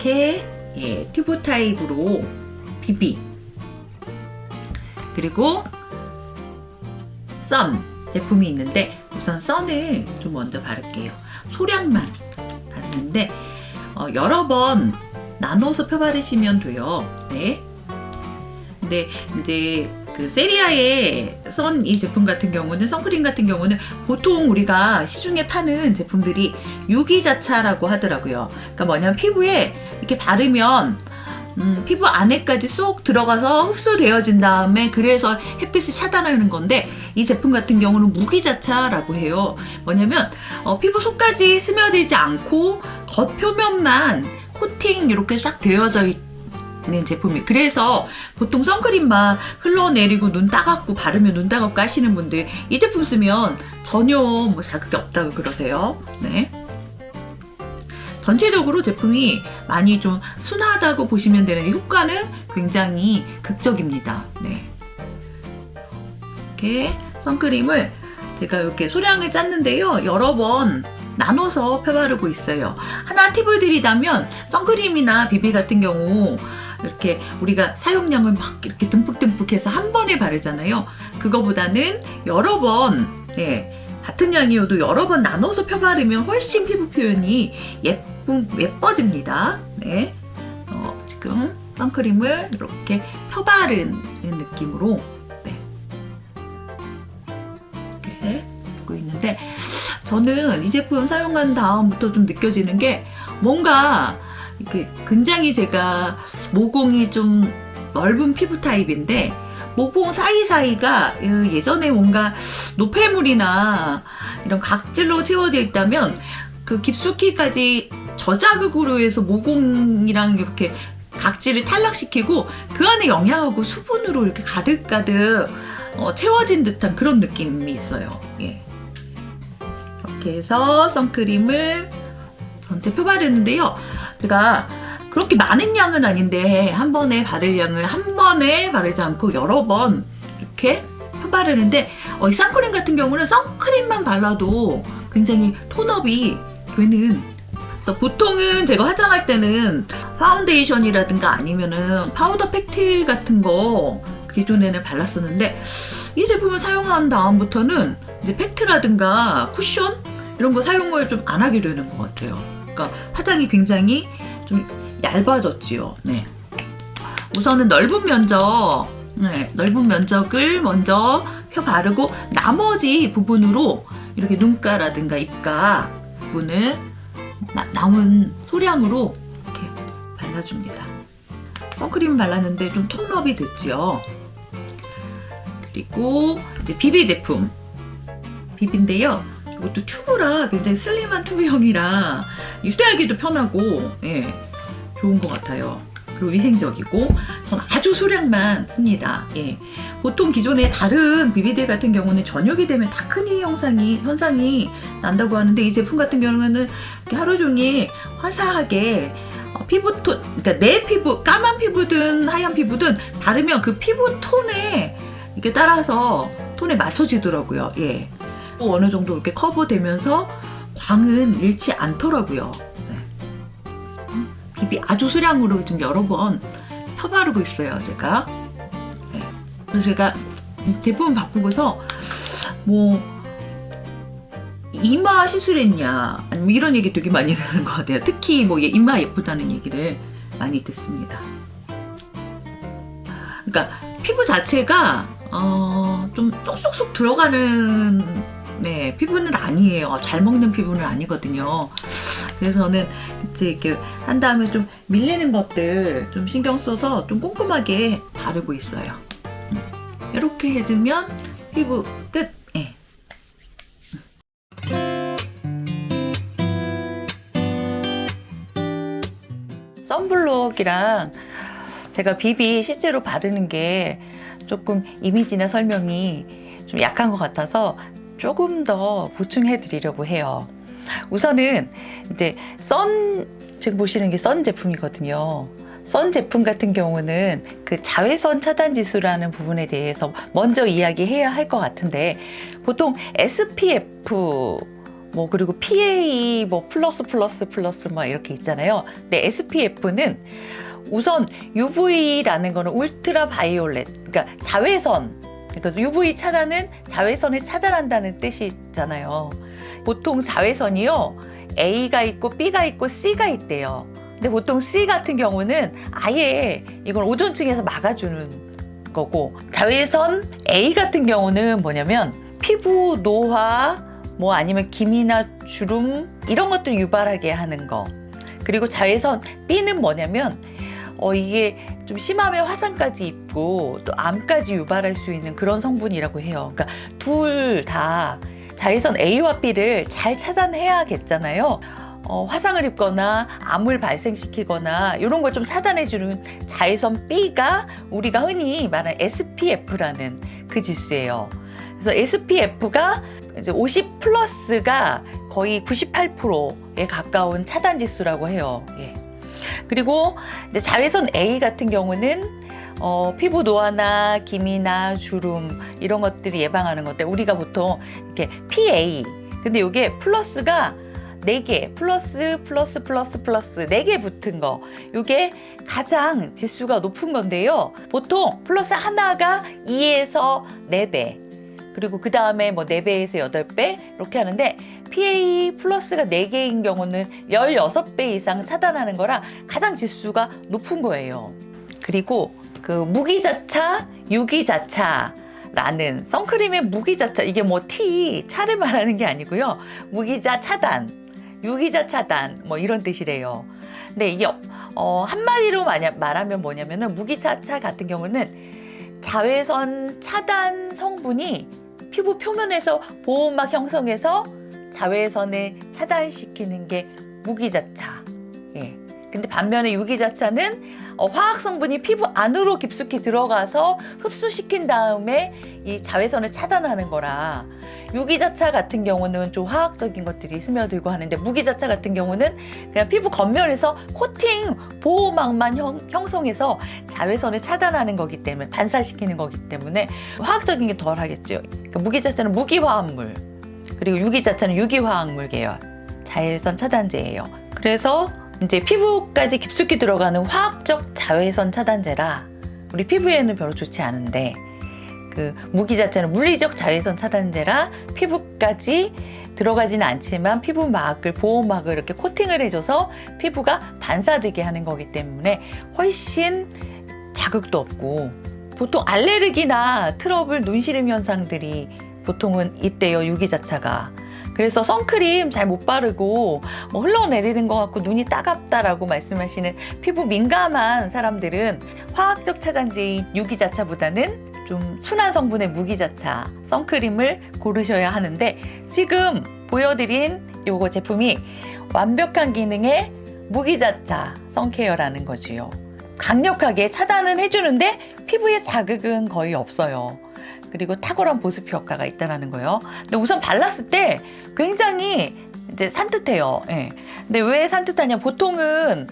이렇게 예, 튜브 타입으로 비비, 그리고 선 제품이 있는데 우선 선을 좀 먼저 바를게요. 소량만 바르는데 여러 번 나눠서 펴바르시면 돼요. 네. 근데 이제 그 세리아의 선 이 제품 같은 경우는, 선크림 같은 경우는 보통 우리가 시중에 파는 제품들이 유기자차라고 하더라고요. 그러니까 뭐냐면 피부에 이렇게 바르면 피부 안에까지 쏙 들어가서 흡수되어진 다음에 그래서 햇빛을 차단하는 건데, 이 제품 같은 경우는 무기자차라고 해요. 뭐냐면 피부 속까지 스며들지 않고 겉표면만 코팅 이렇게 싹 되어져 있는 제품이. 그래서 보통 선크림만 흘러내리고 눈 따갑고 바르면 눈 따갑고 하시는 분들 이 제품 쓰면 전혀 뭐 자극이 없다고 그러세요. 네. 전체적으로 제품이 많이 좀 순하다고 보시면 되는데 효과는 굉장히 극적입니다. 네. 이렇게 선크림을 제가 이렇게 소량을 짰는데요. 여러 번 나눠서 펴바르고 있어요. 하나 팁을 드리자면, 선크림이나 비비 같은 경우 이렇게 우리가 사용량을 막 이렇게 듬뿍듬뿍 해서 한 번에 바르잖아요. 그거보다는 여러 번, 네, 같은 양이어도 여러 번 나눠서 펴바르면 훨씬 피부 표현이 예뻐집니다. 네. 지금 선크림을 이렇게 펴바르는 느낌으로 네. 이렇게 하고 있는데, 저는 이 제품 사용한 다음부터 좀 느껴지는 게 뭔가 이렇게 굉장히 제가 모공이 좀 넓은 피부 타입인데, 모공 사이사이가 예전에 뭔가 노폐물이나 이런 각질로 채워져 있다면 그 깊숙이까지 저자극으로 해서 모공이랑 이렇게 각질을 탈락시키고 그 안에 영양하고 수분으로 이렇게 가득가득 채워진 듯한 그런 느낌이 있어요. 예. 이렇게 해서 선크림을 전체 펴바르는데요. 제가 그렇게 많은 양은 아닌데 한 번에 바를 양을 한 번에 바르지 않고 여러 번 이렇게 펴바르는데, 이 선크림 같은 경우는 선크림만 발라도 굉장히 톤업이 되는, 그래서 보통은 제가 화장할 때는 파운데이션이라든가 아니면은 파우더 팩트 같은 거 기존에는 발랐었는데, 이 제품을 사용한 다음부터는 이제 팩트라든가 쿠션 이런 거 사용을 좀 안 하게 되는 것 같아요. 그러니까 화장이 굉장히 좀 얇아졌지요. 네. 우선은 넓은 면적을 먼저 펴 바르고 나머지 부분으로 이렇게 눈가라든가 입가 부분을 남은 소량으로 이렇게 발라줍니다. 선크림 발랐는데 좀 톤업이 됐죠. 그리고 이제 비비 제품, 비비인데요. 이것도 튜브라 굉장히 슬림한 튜브형이라 휴대하기도 편하고 예, 좋은 것 같아요. 그리고 위생적이고, 전 아주 소량만 씁니다. 예. 보통 기존의 다른 비비들 같은 경우는 저녁이 되면 다크니 현상이 난다고 하는데, 이 제품 같은 경우는 이렇게 하루 종일 화사하게 피부톤, 그러니까 내 피부, 까만 피부든 하얀 피부든 바르면 그 피부 톤에 이렇게 따라서 톤에 맞춰지더라고요. 예. 어느 정도 이렇게 커버되면서 광은 잃지 않더라고요. 네. 비비 아주 소량으로 좀 여러 번 펴바르고 있어요, 제가. 네. 그래서 제가 제품 바꾸고서 뭐 이마 시술했냐 아니면 이런 얘기 되게 많이 듣는 것 같아요. 특히 뭐 이마 예쁘다는 얘기를 많이 듣습니다. 그러니까 피부 자체가 좀 쏙쏙쏙 들어가는 네, 피부는 아니에요. 잘 먹는 피부는 아니거든요. 그래서 저는 이제 이렇게 한 다음에 좀 밀리는 것들 좀 신경 써서 좀 꼼꼼하게 바르고 있어요. 이렇게 해주면 피부 끝. 네. 선블록이랑 제가 비비 실제로 바르는 게 조금 이미지나 설명이 좀 약한 것 같아서 조금 더 보충해 드리려고 해요. 우선은 이제 지금 보시는 게 선 제품이거든요. 선 제품 같은 경우는 그 자외선 차단 지수라는 부분에 대해서 먼저 이야기해야 할 것 같은데, 보통 SPF 뭐 그리고 PA 뭐 플러스 뭐 이렇게 있잖아요. 근데 SPF는 우선 UV라는 거는 울트라 바이올렛, 그러니까 자외선, 그러니까 UV 차단은 자외선을 차단한다는 뜻이 있잖아요. 보통 자외선이요, A가 있고 B가 있고 C가 있대요. 근데 보통 C 같은 경우는 아예 이건 오존층에서 막아주는 거고, 자외선 A 같은 경우는 뭐냐면 피부 노화, 뭐 아니면 기미나 주름 이런 것들 유발하게 하는 거. 그리고 자외선 B는 뭐냐면 이게 좀 심하면 화상까지 입고 또 암까지 유발할 수 있는 그런 성분이라고 해요. 그러니까 둘 다 자외선 A와 B를 잘 차단해야겠잖아요. 화상을 입거나 암을 발생시키거나 이런 걸 좀 차단해주는 자외선 B가 우리가 흔히 말하는 SPF라는 그 지수예요. 그래서 SPF가 이제 50 플러스가 거의 98%에 가까운 차단 지수라고 해요. 예. 그리고 이제 자외선 A 같은 경우는 피부 노화나 기미나 주름 이런 것들이 예방하는 건데, 우리가 보통 이렇게 PA, 근데 이게 플러스가 4개, 플러스 4개 붙은 거, 이게 가장 지수가 높은 건데요. 보통 플러스 하나가 2에서 4배, 그리고 그 다음에 뭐 4배에서 8배 이렇게 하는데, PA 플러스가 4개인 경우는 16배 이상 차단하는 거라 가장 지수가 높은 거예요. 그리고 그 무기자차, 유기자차라는 선크림의 무기자차, 이게 뭐 차를 말하는 게 아니고요. 무기자 차단, 유기자 차단 뭐 이런 뜻이래요. 근데 이게 한마디로 말하면 뭐냐면은, 무기자차 같은 경우는 자외선 차단 성분이 피부 표면에서 보호막 형성해서 자외선을 차단시키는 게 무기자차. 예. 근데 반면에 유기자차는 화학 성분이 피부 안으로 깊숙이 들어가서 흡수시킨 다음에 이 자외선을 차단하는 거라, 유기자차 같은 경우는 좀 화학적인 것들이 스며들고 하는데, 무기자차 같은 경우는 그냥 피부 겉면에서 코팅 보호막만 형성해서 자외선을 차단하는 거기 때문에, 반사시키는 거기 때문에 화학적인 게 덜 하겠죠. 그러니까 무기자차는 무기화합물, 그리고 유기자차는 유기화학물 계열 자외선 차단제예요. 그래서 이제 피부까지 깊숙이 들어가는 화학적 자외선 차단제라 우리 피부에는 별로 좋지 않은데, 그 무기자차는 물리적 자외선 차단제라 피부까지 들어가지는 않지만 피부막을, 보호막을 이렇게 코팅을 해줘서 피부가 반사되게 하는 거기 때문에 훨씬 자극도 없고, 보통 알레르기나 트러블, 눈시림 현상들이 보통은 있대요, 유기자차가. 그래서 선크림 잘 못 바르고 뭐 흘러내리는 것 같고 눈이 따갑다라고 말씀하시는 피부 민감한 사람들은 화학적 차단제인 유기자차보다는 좀 순한 성분의 무기자차 선크림을 고르셔야 하는데, 지금 보여드린 요거 제품이 완벽한 기능의 무기자차 선케어라는 거지요. 강력하게 차단은 해주는데 피부에 자극은 거의 없어요. 그리고 탁월한 보습 효과가 있다는 거예요. 근데 우선 발랐을 때 굉장히 이제 산뜻해요. 예. 근데 왜 산뜻하냐? 보통은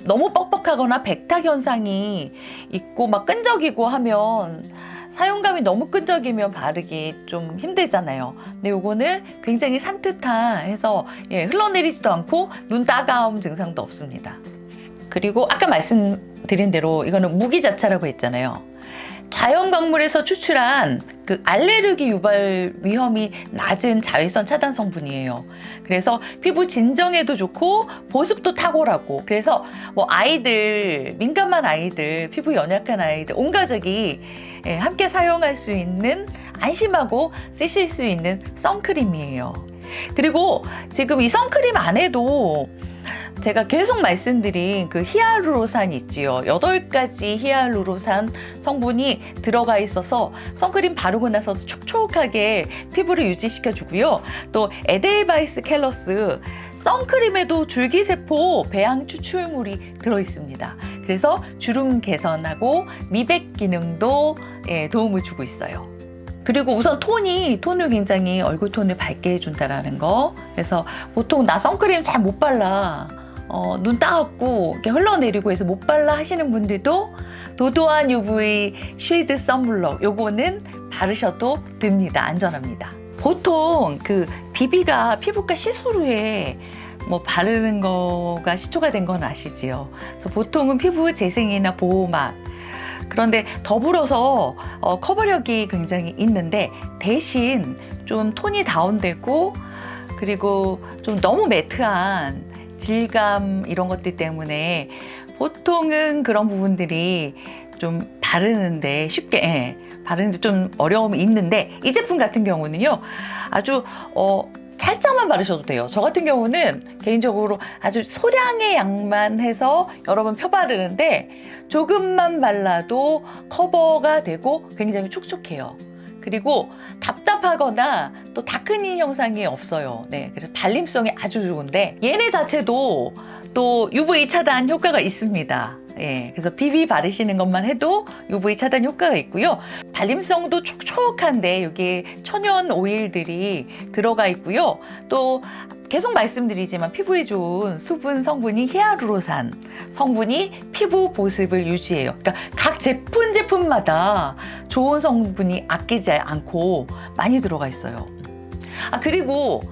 너무 뻑뻑하거나 백탁 현상이 있고 막 끈적이고 하면, 사용감이 너무 끈적이면 바르기 좀 힘들잖아요. 근데 요거는 굉장히 산뜻해서 흘러내리지도 않고 눈 따가움 증상도 없습니다. 그리고 아까 말씀드린 대로 이거는 무기자차라고 했잖아요. 자연 광물에서 추출한 그 알레르기 유발 위험이 낮은 자외선 차단 성분이에요. 그래서 피부 진정에도 좋고 보습도 탁월하고, 그래서 뭐 아이들, 민감한 아이들, 피부 연약한 아이들, 온 가족이 함께 사용할 수 있는, 안심하고 쓰실 수 있는 선크림이에요. 그리고 지금 이 선크림 안에도 제가 계속 말씀드린 그 히알루로산 있지요. 8가지 히알루로산 성분이 들어가 있어서 선크림 바르고 나서도 촉촉하게 피부를 유지시켜 주고요. 또 에델바이스 캘러스 선크림에도 줄기세포 배양 추출물이 들어 있습니다. 그래서 주름 개선하고 미백 기능도 도움을 주고 있어요. 그리고 우선 톤을 굉장히 얼굴 톤을 밝게 해준다라는 거. 그래서 보통 나 선크림 잘 못 발라, 눈 따갑고 이렇게 흘러내리고 해서 못 발라 하시는 분들도 도도한 UV 쉴드 선블럭 요거는 바르셔도 됩니다. 안전합니다. 보통 그 비비가 피부과 시술 후에 뭐 바르는 거가 시초가 된 건 아시지요? 그래서 보통은 피부 재생이나 보호막, 그런데 더불어서 커버력이 굉장히 있는데 대신 좀 톤이 다운되고 그리고 좀 너무 매트한 질감 이런 것들 때문에 보통은 그런 부분들이 좀 바르는데 쉽게 바르는데 좀 어려움이 있는데, 이 제품 같은 경우는요 아주 살짝만 바르셔도 돼요. 저 같은 경우는 개인적으로 아주 소량의 양만 해서 여러 번 펴바르는데 조금만 발라도 커버가 되고 굉장히 촉촉해요. 그리고 답답하거나 또 다크닝 현상이 없어요. 네, 그래서 발림성이 아주 좋은데 얘네 자체도 또 UV 차단 효과가 있습니다. 예, 그래서 비비 바르시는 것만 해도 UV 차단 효과가 있고요. 발림성도 촉촉한데 여기에 천연 오일들이 들어가 있고요. 또 계속 말씀드리지만 피부에 좋은 수분 성분이 히알루론산 성분이 피부 보습을 유지해요. 그러니까 각 제품마다 좋은 성분이 아끼지 않고 많이 들어가 있어요. 그리고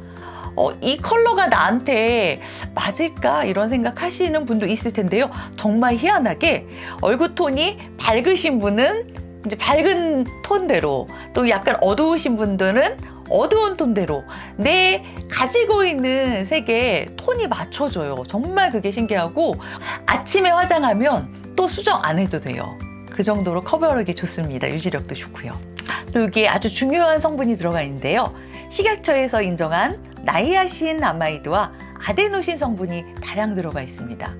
이 컬러가 나한테 맞을까 이런 생각하시는 분도 있을 텐데요. 정말 희한하게 얼굴 톤이 밝으신 분은 이제 밝은 톤대로, 또 약간 어두우신 분들은 어두운 톤대로 내 가지고 있는 색에 톤이 맞춰져요. 정말 그게 신기하고 아침에 화장하면 또 수정 안 해도 돼요. 그 정도로 커버력이 좋습니다. 유지력도 좋고요. 또 여기에 아주 중요한 성분이 들어가 있는데요. 식약처에서 인정한 나이아신 아마이드와 아데노신 성분이 다량 들어가 있습니다.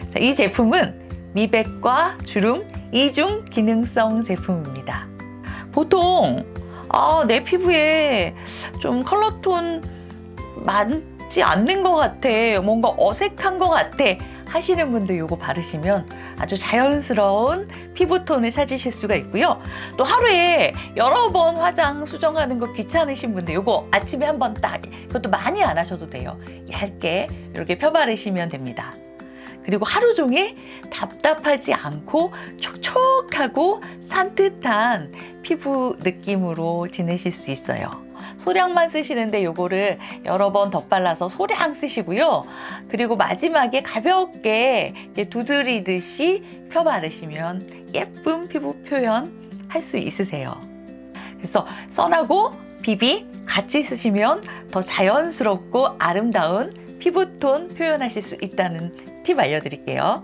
자, 이 제품은 미백과 주름 이중 기능성 제품입니다. 보통 내 피부에 좀 컬러톤 많지 않는 것 같아, 뭔가 어색한 것 같아 하시는 분들 요거 바르시면 아주 자연스러운 피부톤을 찾으실 수가 있고요. 또 하루에 여러 번 화장 수정하는 거 귀찮으신 분들 요거 아침에 한번 딱, 그것도 많이 안 하셔도 돼요. 얇게 이렇게 펴바르시면 됩니다. 그리고 하루 종일 답답하지 않고 촉촉하고 산뜻한 피부 느낌으로 지내실 수 있어요. 소량만 쓰시는데 요거를 여러 번 덧발라서 소량 쓰시고요. 그리고 마지막에 가볍게 두드리듯이 펴바르시면 예쁜 피부 표현 할 수 있으세요. 그래서 선하고 비비 같이 쓰시면 더 자연스럽고 아름다운 피부톤 표현하실 수 있다는 팁 알려드릴게요.